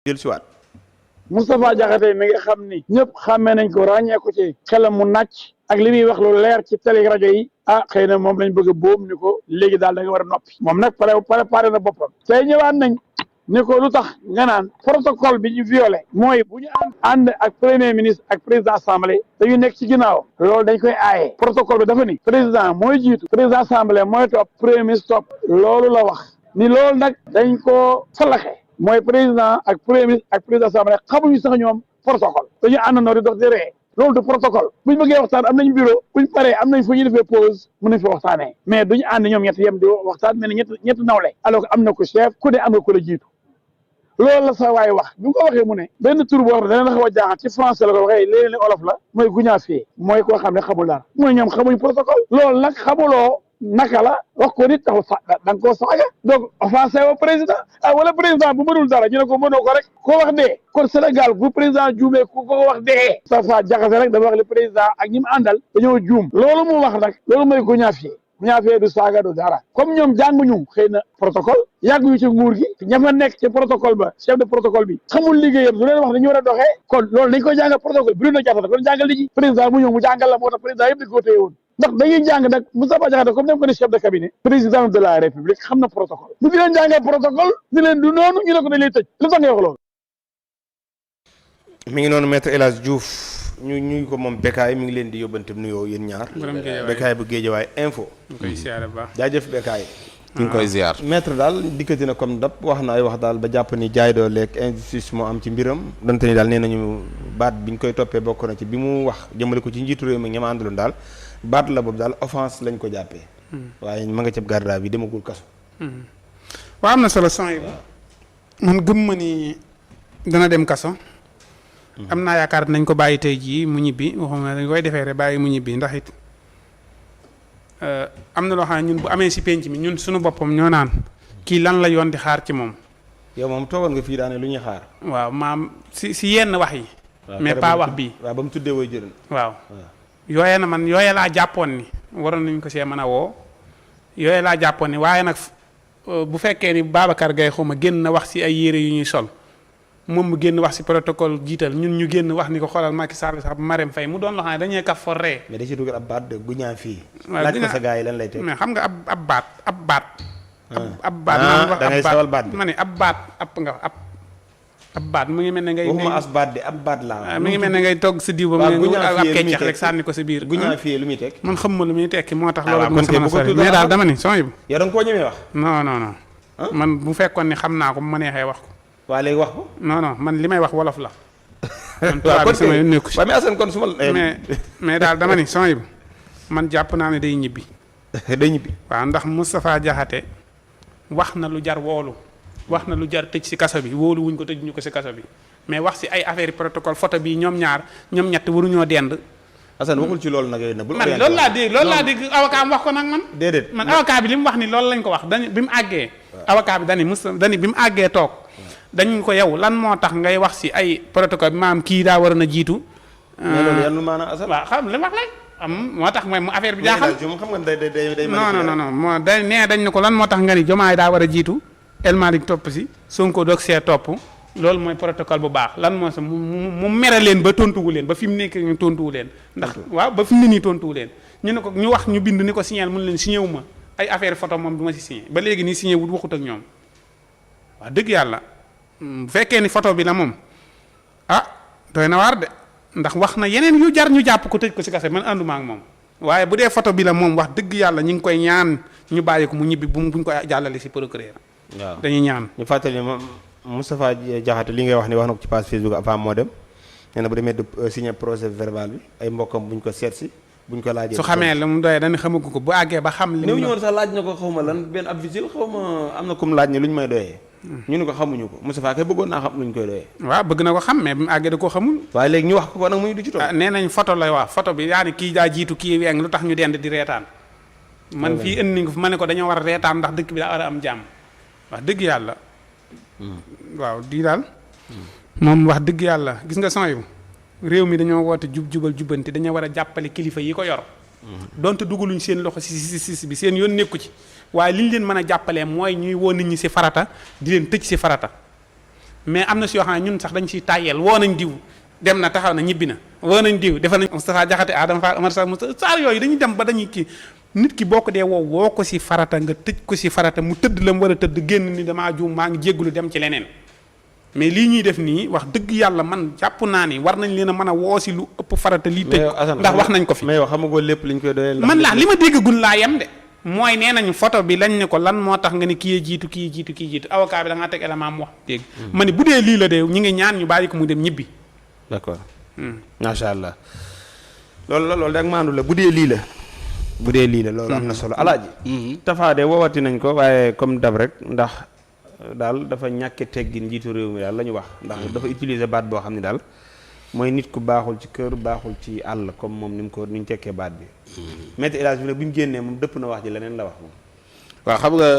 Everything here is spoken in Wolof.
dellusiwaat. Moustapha Diakhaté mi nga xam ni ñëpp xàmmee nañ ko ràññee ko ci xelam mu nàcc ak li muy wax lu leer ci télé rajo yi xëy na moom lañ bëgg a bóom ni ko léegi daal da nga war a noppi moom nag préparé na boppam tey ñëwaat nañ ni ko lu tax nga naan protocole bi ñu violé mooy bu ñu ànd ak premier ministre ak président assemblée dañu nekk ci ginnaaw loolu dañ koy aaye protocole bi dafa ni président mooy jiitu président assemblée mooy topp premier ministre topp loolu la wax ni loolu nag dañ koo salaxe mooy président ak premier ministre ak président assemblée xamuñu sax ñoom protocole dañu àndandoo di dox di ree loolu du protocole buñ bëggee waxtaan am nañ bureau buñ paree am nañ fu ñu defee pause mën nañ fa waxtaanee mais duñu ànd ñoom ñett yem di waxtaan mel ni ñett nawle alors que am na ko chef ku ne am nga ko la jiitu loolu la sa waay wax bi nga ko waxee mu ne benn tur boo xam ne dana la xaw a jaaxal ci français la ko waxee léeg-léeg olof la mooy guñaafee mooy koo xam ne xamul dara mooy ñoom xamuñ protocole loolu nag xamuloo naka la wax ko nit taxul da nga koo saaga donc offensé wa président wala président bu mënul dara ñu ne ko mënoo ko rek koo wax dee kon Sénégal bu président juumee ku ko wax dee Moustapha Diakhaté rek dafa wax le président ak ñi mu àndal dañoo juum loolu mu wax nag loolu mooy guñaafee guñaafee du saaga du dara comme ñoom jànguñu xëy na protocole yàgguñu ci nguur gi ña fa nekk ci protocole ba chef de protocole bi xamul liggéeyam du leen wax dañu war a doxee kon loolu dañ koy jàngal protocole bi na jàppale kon jàngal li ji président mu ñëw mu jàngal la moo tax président yëpp dañ ko téye woon ndax dañuy jàng nag Moustapha Diakhaté comme dem ko ne chef de cabinet président de la république xam na protocole bu di leen jàngal protocole di leen du noonu ñu ne ko dañ lay tëj lu tax nga wax loolu. mi ngi noonu maître El Hadj Diouf ñu ko moom Bécaye mi ngi leen di yóbbante nuyoo yéen ñaar. Bécaye bu Guédiawaye info. ñu koy ziar bu baax jaajëf Bécaye. ñu ngi koy ziar. maître daal dikkati na comme dab wax na ay wax daal ba jàpp ni jaay doo lekk injustice moo am ci mbiram donte ni daal nee nañu baat biñ koy toppee bokk na ci bi mu wax jëmale ko ci njiitu réew mi ñama àndaloon daal baat la boobu daal offense lañ ko jàppee. waaye ma nga cab garda bi demagul kaso. waaw am na solo son yi man gëm ma ni dana dem kaso. am naa yaakaar nañ ko bàyyi tey jii mu ñibbi waxuma dañ koy defee rek bàyyi mu ñibbi ndax it am na loo xam ne ñun bu amee si penc mi ñun suñu boppam ñoo naan kii lan la yoon di xaar ci moom. yow moom toogoon nga fii daane lu ñuy xaar. waaw maam si yenn wax yi. mais pas wax bii. waaw ba mu tuddee woy jërën. waaw yooye na man yooye laa jàppoon ni waroon nañ ko see mën a woo yooye laa jàppoon ni waaye nag bu fekkee ni Babacar Gaye xaw ma génn na wax si ay yére yu ñuy sol. moom mu génn wax si protocole jiital ñun ñu génn wax ni ko xoolal Macky Sall sax Marème Faye mu doon loo xam ne dañuy kaf for ree mais da ci dugal ab baat de guñaa fii. waaw laaj ko sa gars yi lan lay teg. mais xam nga ab baat. ab baat da ngay sawal baat bi ma ne ab baat mu ngi mel ne ngay. waxuma as baat de ab baat laa. mi ngi mel ne ngay togg sa diw ba mu ne ab keccax rek sànni ko sa biir. guñaa fii lu muy teg. man xam ma lu muy tekki moo tax. loolu ma sama sori mais daal dama ni son yi. yow da nga koo ñemee wax. non man bu fekkoon ni xam naa ko bu ma neexee wax ko. waa léegi wax ko. non man li may wax wolof la. waaw kon sama nekku si. waaw mais Assane kon su ma. mais daal dama ni son yi man jàpp naa ne day ñibbi. day ñibbi. waaw ndax Moustapha Diakhaté wax na lu jar woolu wax na lu jar tëj si kaso bi wóolu wuñ ko tëj ñu ko si kaso bi mais wax si ay affaire protocole photo bi ñoom ñett waruñoo dend. Assane waxul ci loolu nag yooyu nag. man loolu laa dégg avocat am wax ko nag man. déedéet man avocat bi li mu wax ni loolu lañ ko wax dañu bi mu àggee. avocat bi dani bi mu àggee toog. dañu ko yow lan moo tax ngay wax si ay protocole bi maam kii daa waroon a jiitu. mais loolu yan maanaam Assane. waaw xam li wax lay moo tax mooy mu affaire bi jaaxal. xam nga day non moo dañ ne ko lan moo tax nga ni Diomaye daa war a jiitu El Malick topp si Sonko doog see topp loolu mooy protocole bu baax lan moo sa mu mere leen ba tontuwu leen ba fi mu nekk ñu tontuwu leen. ndax waaw ba fi mu ne nii tontuwu leen ñu ne ko ñu wax ñu bind ni ko signé mun leen signé wu ma ay affaire photo moom du ma si signé ba léegi nii signé wut waxut ak ñoom waaw dëgg yàlla bu fekkee ni photo bi la moom doy na waar de ndax wax na yeneen yu jar ñu jàpp ko tëj ko si kase man ànduma ak moom waaye bu dee photo bi la moom wax dëgg yàlla ñu ngi koy ñaan ñu bàyyi ko mu ñibbi buñ ko jàllale si procureur. waaw dañuy ñaan. ñu fàttali ma Moustapha Diakhaté li ngay wax ni wax na ko ci page Facebook avant moo dem nee na bu demee du signer procès verbal bi ay mbokkam buñ ko seet si buñ ko laajee. su xamee la mu doyee dañu xamagu ko bu àggee ba xam. li mu ñëwoon sax laaj na ko xaw ma lan benn ab visile xaw ma am na kum laaj ne lu ñu may doyee. ñu ne ko xamuñu ko Moustapha kay bëggoon naa xam luñ koy doyee. waaw bëgg na ko xam mais bi mu àggee da koo xamul. waaye léegi ñu wax ko nag muy du ci toog. nee nañ photo lay wax photo bi yaa ni kii daa jiitu kii weeng lu tax ñu dend di reetaan. man fii indi nañ ko fi ma ne ko dañoo war a reetaan ndax dëkk bi daa war a am jàmm wax dëgg yàlla. waaw di daal. moom wax dëgg yàlla gis nga son yu réew mi dañoo woote jubal jubbanti dañoo war a jàppale kilifa yi ko yor. donte dugaluñ seen loxo si bi seen yoon nekku ci waaye li ñu leen mën a jàppalee mooy ñuy woo nit ñi si farata di leen tëj si farata mais am na si yoo xam ne ñun sax dañ siy tàyyeel woo nañ diw dem na taxaw na ñibbi na woo nañ diw defal nañ Moustapha Diakhaté Adama Fall Omar Sarr Moustapha yooyu dañuy dem ba dañuy kii nit ki boo ko dee woo ko si farata nga tëj ko si farata mu tëdd la mu war a tëdd génn ni damaa juum maa ngi jéggulu dem ci leneen mais lii ñuy def nii wax dëgg yàlla man jàpp naa ni war nañ leen a mën a woo si lu ëpp farata lii tëj ndax wax nañ ko fi mais yow xamagoo lépp liñ koy doyee man laa li ma dégg gun laa yem de mooy nee nañ photo bi lañ ne ko lan moo tax nga ni kii jiitu kii jiitu kii jiitu avocat bi da ngaa teg élément mu wax dégg ma ni bu dee lii la de ñu ngi ñaan ñu bàyyi ko mu dem ñibbi d'accord macha allah loolu da ak maandu la bu dee lii la loolu am na solo alaaji tafaade woowati nañ ko waaye comme dab rek ndax daal dafa ñàkke teggin njiitu réew mi daal la ñu wax ndax dafa utiliser baat boo xam ne daal mooy nit ku baaxul ci kër baaxul ci àll comme moom ni ñu tekkee baat bi maître élage bi nag bi mu génnee moom dëpp na wax ji leneen la wax moom waaw xam nga